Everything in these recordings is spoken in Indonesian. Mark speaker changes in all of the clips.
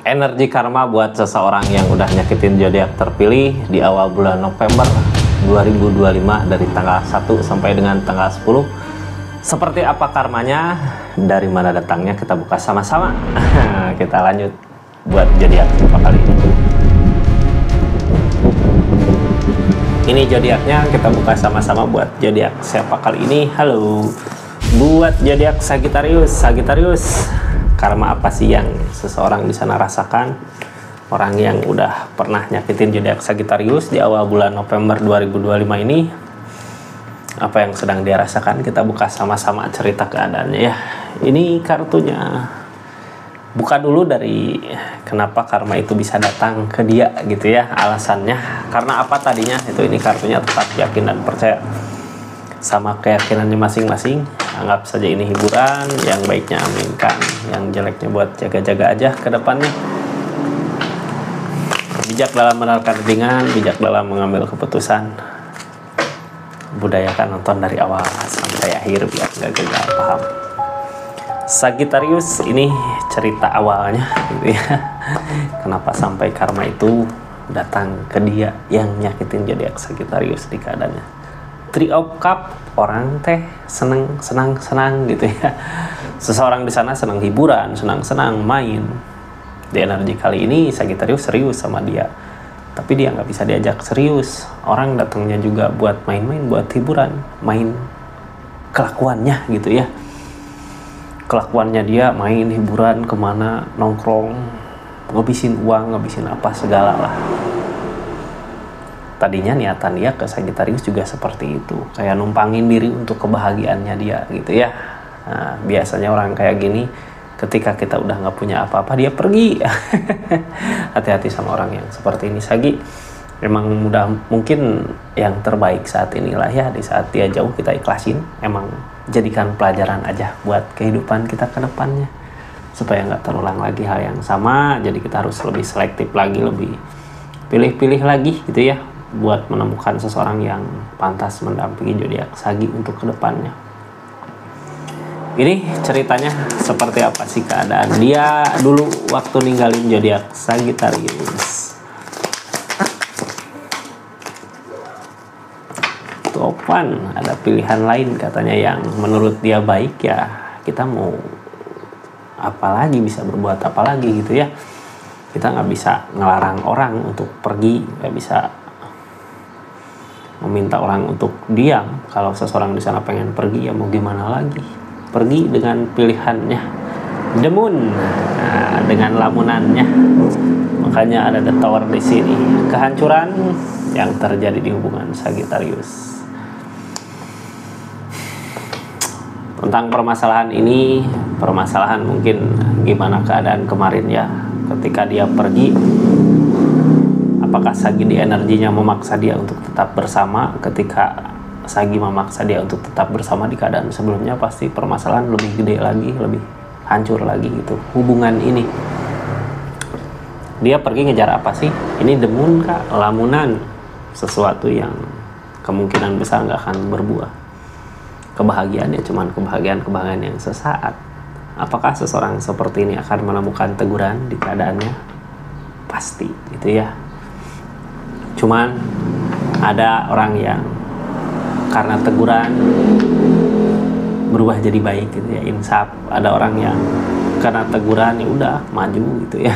Speaker 1: Energi karma buat seseorang yang udah nyakitin zodiak terpilih di awal bulan November 2025 dari tanggal 1 sampai dengan tanggal 10. Seperti apa karmanya, dari mana datangnya, kita buka sama-sama. Kita lanjut buat zodiak siapa kali ini. Ini zodiaknya, kita buka sama-sama buat zodiak siapa kali ini. Halo. Buat zodiak Sagittarius, karma apa sih yang seseorang di sana rasakan? Orang yang udah pernah nyakitin zodiak Sagittarius di awal bulan November 2025 ini, apa yang sedang dia rasakan? Kita buka sama-sama cerita keadaannya ya. Ini kartunya. Buka dulu dari kenapa karma itu bisa datang ke dia gitu ya, alasannya. Karena apa tadinya? Ini kartunya tetap yakin dan percaya sama keyakinannya masing-masing. Anggap saja ini hiburan, yang baiknya aminkan, yang jeleknya buat jaga-jaga aja ke depannya. Bijak dalam menarik ringan, bijak dalam mengambil keputusan. Budayakan nonton dari awal sampai akhir biar nggak gagal paham. Sagittarius, ini cerita awalnya gitu ya. Kenapa sampai karma itu datang ke dia yang nyakitin zodiak Sagittarius di keadaannya. Three of Cup, orang teh senang gitu ya. Seseorang di sana senang hiburan, senang main. Di energi kali ini Sagittarius serius sama dia, tapi dia nggak bisa diajak serius. Orang datangnya juga buat main-main, buat hiburan, main kelakuannya gitu ya. Kelakuannya dia main hiburan kemana, nongkrong, ngabisin uang, ngabisin apa segala lah. Tadinya niatan dia ke Sagittarius juga seperti itu, kayak numpangin diri untuk kebahagiaannya dia gitu ya. Nah, biasanya orang kayak gini, ketika kita udah nggak punya apa-apa dia pergi. Hati-hati sama orang yang seperti ini. Sagi memang mungkin yang terbaik saat inilah ya. Di saat dia jauh kita ikhlasin, emang jadikan pelajaran aja buat kehidupan kita ke depannya, supaya nggak terulang lagi hal yang sama. Jadi kita harus lebih selektif lagi, lebih pilih-pilih lagi gitu ya, buat menemukan seseorang yang pantas mendampingi zodiak Sagi untuk kedepannya. Ini ceritanya seperti apa sih keadaan dia dulu waktu ninggalin zodiak Sagittarius. Topan, ada pilihan lain katanya yang menurut dia baik ya. Kita mau apalagi, bisa berbuat apa lagi gitu ya. Kita nggak bisa ngelarang orang untuk pergi, nggak bisa meminta orang untuk diam. Kalau seseorang di sana pengen pergi, ya mau gimana lagi? Pergi dengan pilihannya. The Moon, nah, dengan lamunannya. Makanya ada The Tower di sini. Kehancuran yang terjadi di hubungan Sagittarius. Tentang permasalahan ini, permasalahan mungkin gimana keadaan kemarin ya, ketika dia pergi. Apakah Sagi di energinya memaksa dia untuk tetap bersama? Ketika Sagi memaksa dia untuk tetap bersama di keadaan sebelumnya, pasti permasalahan lebih gede lagi, lebih hancur lagi gitu hubungan ini. Dia pergi ngejar apa sih? Ini The Moon kah? Lamunan, sesuatu yang kemungkinan besar nggak akan berbuah. Kebahagiaan ya cuman kebahagiaan yang sesaat. Apakah seseorang seperti ini akan menemukan teguran di keadaannya? Pasti gitu ya. Cuman ada orang yang karena teguran berubah jadi baik gitu ya, insaf. Ada orang yang karena teguran ya udah maju gitu ya.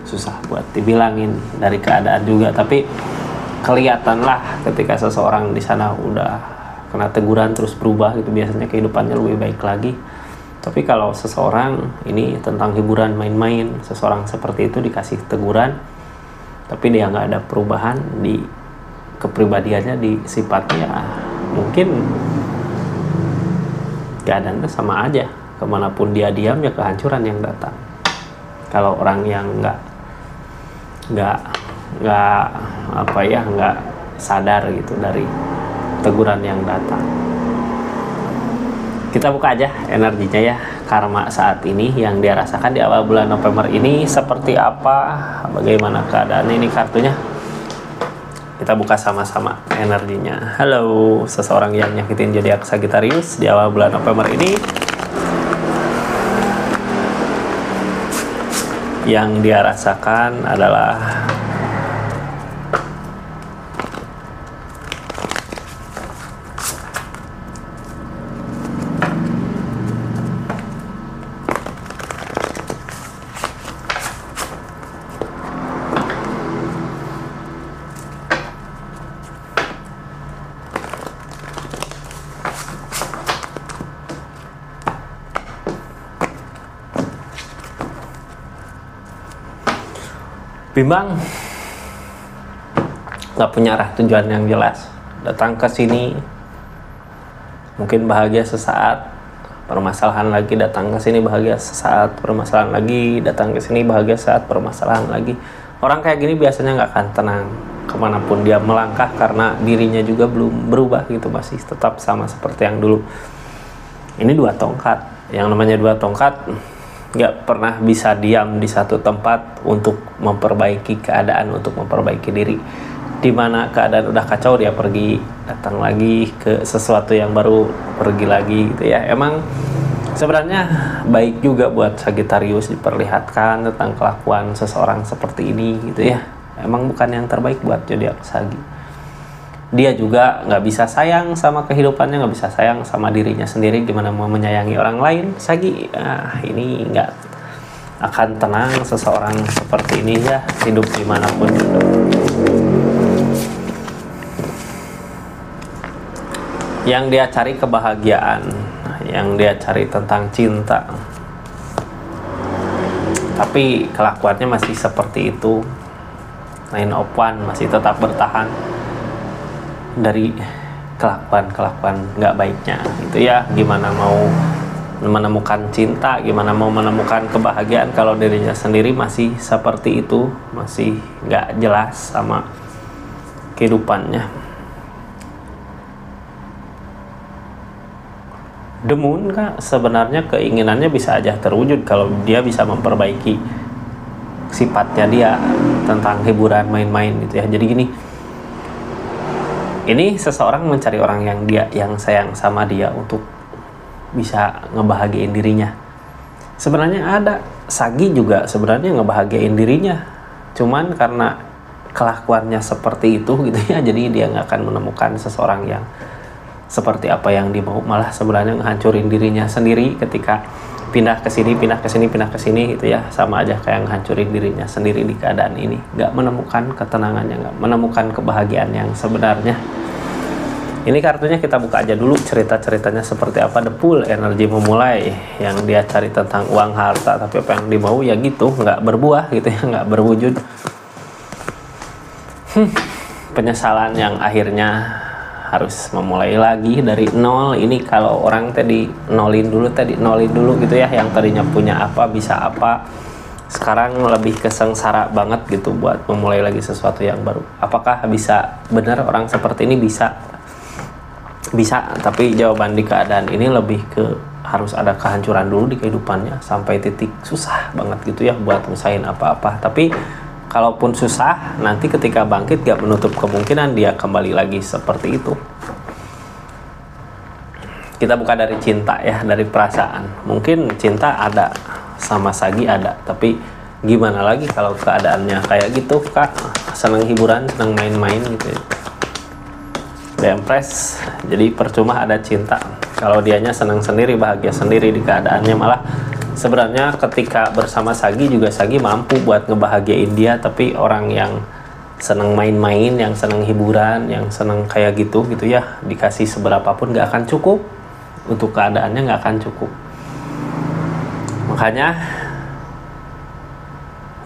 Speaker 1: Susah buat dibilangin dari keadaan juga, tapi kelihatan lah ketika seseorang di sana udah kena teguran terus berubah gitu, biasanya kehidupannya lebih baik lagi. Tapi kalau seseorang ini tentang hiburan, main-main, seseorang seperti itu dikasih teguran tapi dia nggak ada perubahan di kepribadiannya, di sifatnya, mungkin keadaannya sama aja. Kemanapun dia diam ya kehancuran yang datang. Kalau orang yang nggak sadar gitu dari teguran yang datang. Kita buka aja energinya ya, karma saat ini yang dia rasakan di awal bulan November ini seperti apa, bagaimana keadaan ini kartunya. Kita buka sama-sama energinya. Halo, seseorang yang nyakitin zodiak Sagittarius di awal bulan November ini. yang dia rasakan adalah bimbang, nggak punya arah tujuan yang jelas. Datang ke sini mungkin bahagia sesaat, permasalahan lagi. Datang ke sini bahagia sesaat, permasalahan lagi. Datang ke sini bahagia sesaat, permasalahan lagi. Orang kayak gini biasanya nggak akan tenang kemanapun dia melangkah, karena dirinya juga belum berubah gitu, masih tetap sama seperti yang dulu. Ini dua tongkat. Yang namanya dua tongkat nggak pernah bisa diam di satu tempat untuk memperbaiki keadaan, untuk memperbaiki diri. Dimana keadaan udah kacau dia pergi, datang lagi ke sesuatu yang baru, pergi lagi gitu ya. Emang sebenarnya baik juga buat Sagittarius diperlihatkan tentang kelakuan seseorang seperti ini gitu ya. Emang bukan yang terbaik buat zodiak Sagi. Dia juga nggak bisa sayang sama kehidupannya, nggak bisa sayang sama dirinya sendiri, gimana mau menyayangi orang lain. Sagi, ini nggak akan tenang seseorang seperti ini ya, hidup dimanapun juga. Yang dia cari kebahagiaan, yang dia cari tentang cinta, tapi kelakuannya masih seperti itu. 9 of Wands masih tetap bertahan dari kelakuan nggak baiknya gitu ya. Gimana mau menemukan cinta, gimana mau menemukan kebahagiaan kalau dirinya sendiri masih seperti itu, masih nggak jelas sama kehidupannya. The Moon Kak, sebenarnya keinginannya bisa aja terwujud kalau dia bisa memperbaiki sifatnya dia tentang hiburan, main-main gitu ya. Jadi gini, ini seseorang mencari orang yang sayang sama dia untuk bisa ngebahagiain dirinya. Sebenarnya ada Sagi juga sebenarnya ngebahagiain dirinya, cuman karena kelakuannya seperti itu gitu ya, jadi dia nggak akan menemukan seseorang yang seperti apa yang dia mau, malah sebenarnya ngehancurin dirinya sendiri ketika pindah ke sini gitu ya. Sama aja kayak ngehancurin dirinya sendiri di keadaan ini, nggak menemukan ketenangannya, nggak menemukan kebahagiaan yang sebenarnya. Ini kartunya kita buka aja dulu, cerita-ceritanya seperti apa. The Fool, energi memulai, yang dia cari tentang uang harta, tapi apa yang dia mau ya gitu, nggak berbuah gitu ya, nggak berwujud. Penyesalan yang akhirnya harus memulai lagi dari nol. Ini kalau orang tadi nolin dulu gitu ya, yang tadinya punya apa, bisa apa, sekarang lebih kesengsara banget gitu buat memulai lagi sesuatu yang baru. Apakah bisa benar orang seperti ini? Bisa, tapi jawaban di keadaan ini lebih ke harus ada kehancuran dulu di kehidupannya sampai titik susah banget gitu ya buat ngusahain apa-apa. Tapi kalaupun susah, nanti ketika bangkit gak menutup kemungkinan dia kembali lagi seperti itu. Kita buka dari cinta ya, dari perasaan. Mungkin cinta ada sama Sagi ada, tapi gimana lagi kalau keadaannya kayak gitu Kak, seneng hiburan, seneng main-main gitu ya. The Empress, jadi percuma ada cinta kalau dianya senang sendiri, bahagia sendiri di keadaannya. Malah sebenarnya ketika bersama Sagi juga Sagi mampu buat ngebahagiain dia, tapi orang yang senang main-main, yang senang hiburan, yang senang kayak gitu ya, dikasih seberapapun gak akan cukup, untuk keadaannya gak akan cukup. Makanya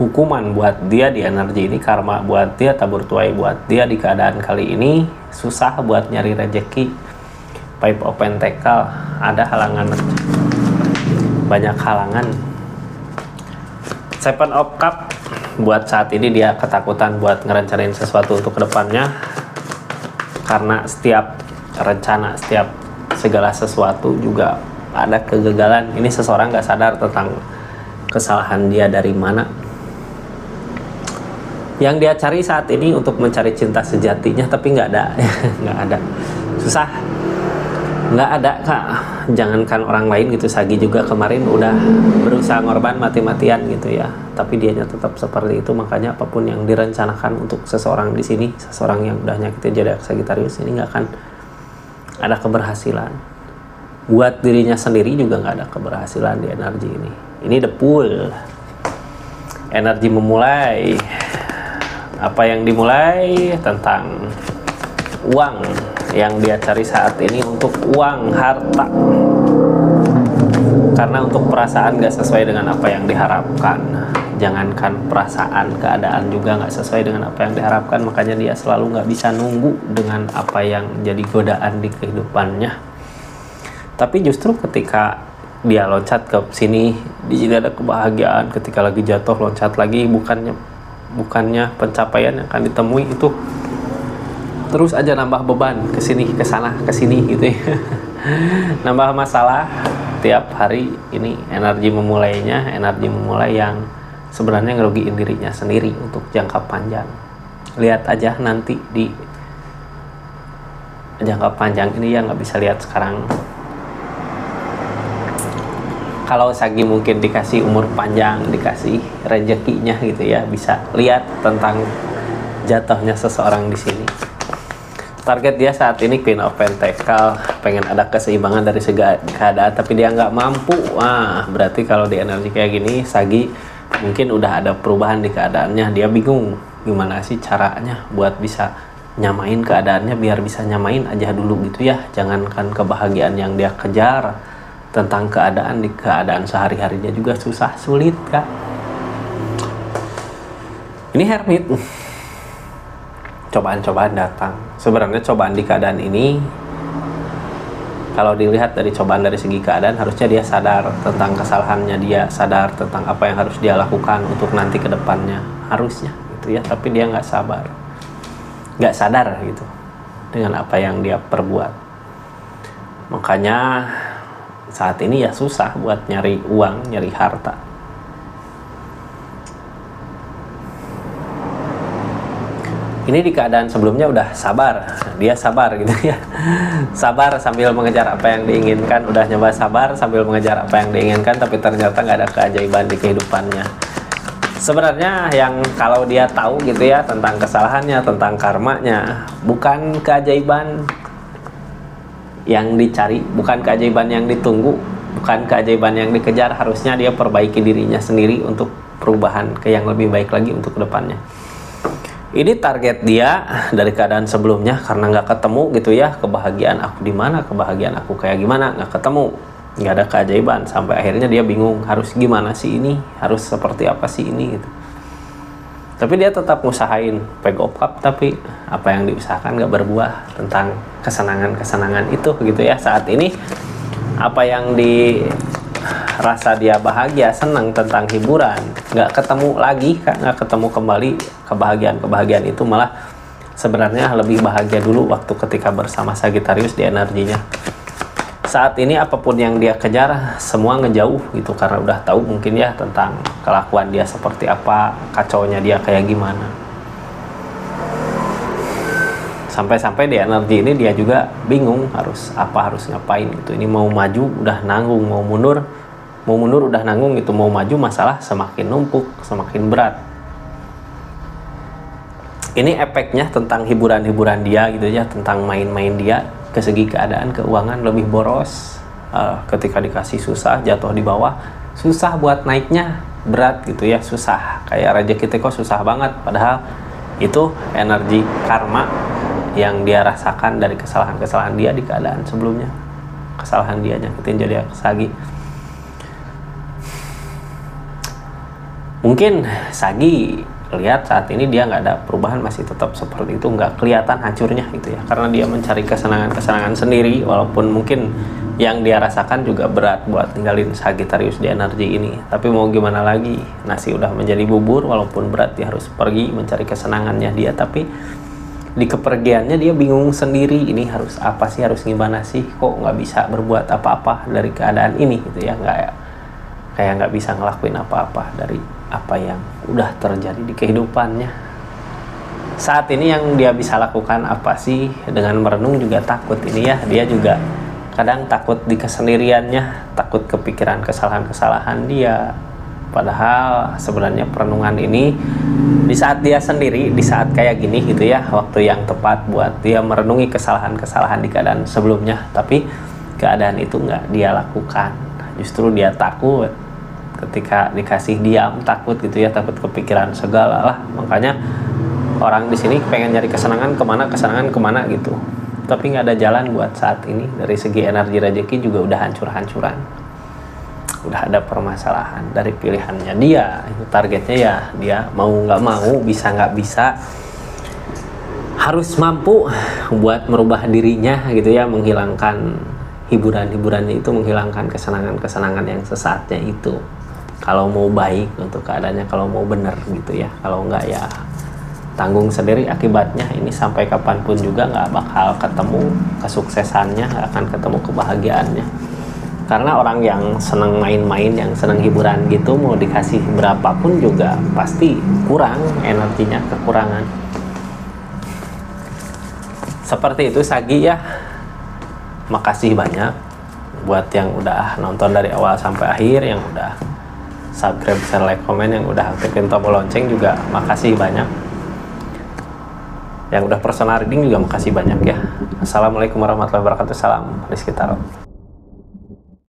Speaker 1: hukuman buat dia di energi ini, karma buat dia, tabur tuai buat dia di keadaan kali ini, susah buat nyari rejeki. Five of Pentacle, ada halangan, banyak halangan. Seven of Cup, buat saat ini dia ketakutan buat ngerencanain sesuatu untuk kedepannya, karena setiap rencana, setiap segala sesuatu juga ada kegagalan. Ini seseorang gak sadar tentang kesalahan dia dari mana. Yang dia cari saat ini untuk mencari cinta sejatinya, tapi nggak ada. Nggak ada, susah, nggak ada Kak. Jangankan orang lain gitu, Sagi juga kemarin udah berusaha ngorban mati-matian gitu ya, tapi dianya tetap seperti itu. Makanya apapun yang direncanakan untuk seseorang di sini, seseorang yang udah nyakitin zodiak Sagittarius ini nggak akan ada keberhasilan. Buat dirinya sendiri juga nggak ada keberhasilan di energi ini. Ini the Fool, energi memulai. Apa yang dimulai tentang uang yang dia cari saat ini, untuk uang, harta. Karena untuk perasaan gak sesuai dengan apa yang diharapkan. Jangankan perasaan, keadaan juga gak sesuai dengan apa yang diharapkan. Makanya dia selalu gak bisa nunggu dengan apa yang jadi godaan di kehidupannya. Tapi justru ketika dia loncat ke sini, di sini ada kebahagiaan. Ketika lagi jatuh loncat lagi, bukannya pencapaian yang akan ditemui, itu terus aja nambah beban, kesini kesana kesini gitu ya. Nambah masalah tiap hari. Ini energi memulainya, energi memulai yang sebenarnya ngerugiin dirinya sendiri untuk jangka panjang. Lihat aja nanti di jangka panjang ini ya, nggak bisa lihat sekarang. Kalau Sagi mungkin dikasih umur panjang, dikasih rezekinya gitu ya, bisa lihat tentang jatuhnya seseorang di sini. Target dia saat ini Queen of Pentacle, pengen ada keseimbangan dari segala keadaan, tapi dia nggak mampu. Wah, berarti kalau di energi kayak gini, Sagi mungkin udah ada perubahan di keadaannya. Dia bingung gimana sih caranya buat bisa nyamain keadaannya, biar bisa nyamain aja dulu gitu ya. Jangankan kebahagiaan yang dia kejar, tentang keadaan di keadaan sehari-harinya juga susah, sulit kak. Ini Hermit, cobaan-cobaan datang. Sebenarnya cobaan di keadaan ini, kalau dilihat dari cobaan dari segi keadaan, harusnya dia sadar tentang kesalahannya, dia sadar tentang apa yang harus dia lakukan untuk nanti ke depannya, harusnya gitu ya. Tapi dia nggak sabar, nggak sadar gitu dengan apa yang dia perbuat. Makanya saat ini ya susah buat nyari uang, nyari harta. Ini di keadaan sebelumnya udah sabar, dia sabar gitu ya. Sabar sambil mengejar apa yang diinginkan, udah nyoba sabar sambil mengejar apa yang diinginkan, tapi ternyata nggak ada keajaiban di kehidupannya. Sebenarnya yang kalau dia tahu gitu ya tentang kesalahannya, tentang karmanya, bukan keajaiban yang dicari, bukan keajaiban yang ditunggu, bukan keajaiban yang dikejar. Harusnya dia perbaiki dirinya sendiri untuk perubahan ke yang lebih baik lagi untuk kedepannya. Ini target dia dari keadaan sebelumnya, karena nggak ketemu gitu ya, kebahagiaan aku di mana, kebahagiaan aku kayak gimana, nggak ketemu, nggak ada keajaiban, sampai akhirnya dia bingung harus gimana sih ini, harus seperti apa sih ini gitu. Tapi dia tetap ngusahain peg up cup, tapi apa yang diusahakan nggak berbuah tentang kesenangan-kesenangan itu gitu ya. Saat ini apa yang dirasa dia bahagia, senang tentang hiburan, nggak ketemu lagi Kak, nggak ketemu kembali kebahagiaan itu. Malah sebenarnya lebih bahagia dulu waktu ketika bersama Sagittarius di energinya. Saat ini apapun yang dia kejar semua ngejauh gitu, karena udah tahu mungkin ya tentang kelakuan dia seperti apa, kacaunya dia kayak gimana. Sampai-sampai di energi ini dia juga bingung harus apa, harus ngapain gitu. Ini mau maju udah nanggung, mau mundur udah nanggung gitu, mau maju masalah semakin numpuk, semakin berat. Ini efeknya tentang hiburan-hiburan dia gitu ya, tentang main-main dia. Ke segi keadaan keuangan lebih boros, ketika dikasih susah, jatuh di bawah, susah buat naiknya, berat gitu ya, susah. Kayak rezeki kok susah banget, padahal itu energi karma yang dia rasakan dari kesalahan-kesalahan dia di keadaan sebelumnya. Kesalahan dia nyakitin zodiak Sagi. Mungkin Sagi lihat saat ini dia nggak ada perubahan, masih tetap seperti itu, nggak kelihatan hancurnya gitu ya, karena dia mencari kesenangan-kesenangan sendiri, walaupun mungkin yang dia rasakan juga berat buat tinggalin Sagittarius di energi ini. Tapi mau gimana lagi, nasi udah menjadi bubur, walaupun berat dia harus pergi mencari kesenangannya dia. Tapi di kepergiannya dia bingung sendiri, ini harus apa sih, harus gimana sih, kok nggak bisa berbuat apa-apa dari keadaan ini gitu ya, kayak nggak bisa ngelakuin apa-apa dari apa yang udah terjadi di kehidupannya. Saat ini yang dia bisa lakukan apa sih? Dengan merenung juga takut ini ya, dia juga kadang takut di kesendiriannya, takut kepikiran kesalahan-kesalahan dia, Padahal sebenarnya perenungan ini di saat dia sendiri, di saat kayak gini gitu ya, waktu yang tepat buat dia merenungi kesalahan-kesalahan di keadaan sebelumnya. Tapi keadaan itu nggak dia lakukan. Justru dia takut ketika dikasih diam, takut gitu ya, takut kepikiran segala lah. Makanya orang di sini pengen nyari kesenangan kemana gitu. Tapi nggak ada jalan buat saat ini. Dari segi energi rezeki juga udah hancur-hancuran. Udah ada permasalahan dari pilihannya dia. Itu targetnya ya dia mau nggak mau, bisa nggak bisa, harus mampu buat merubah dirinya gitu ya, menghilangkan hiburan-hiburannya itu, menghilangkan kesenangan-kesenangan yang sesaatnya itu. Kalau mau baik untuk keadaannya, kalau mau benar gitu ya. Kalau nggak ya tanggung sendiri akibatnya. Ini sampai kapanpun juga nggak bakal ketemu kesuksesannya, nggak akan ketemu kebahagiaannya. Karena orang yang senang main-main, yang senang hiburan gitu, mau dikasih berapapun juga pasti kurang energinya, kekurangan. Seperti itu Sagi ya. Makasih banyak buat yang udah nonton dari awal sampai akhir, yang udah subscribe, share, like, komen, yang udah aktifin tombol lonceng juga makasih banyak. Yang udah personal reading juga makasih banyak ya. Assalamualaikum warahmatullahi wabarakatuh. Salam Rizky Tarot.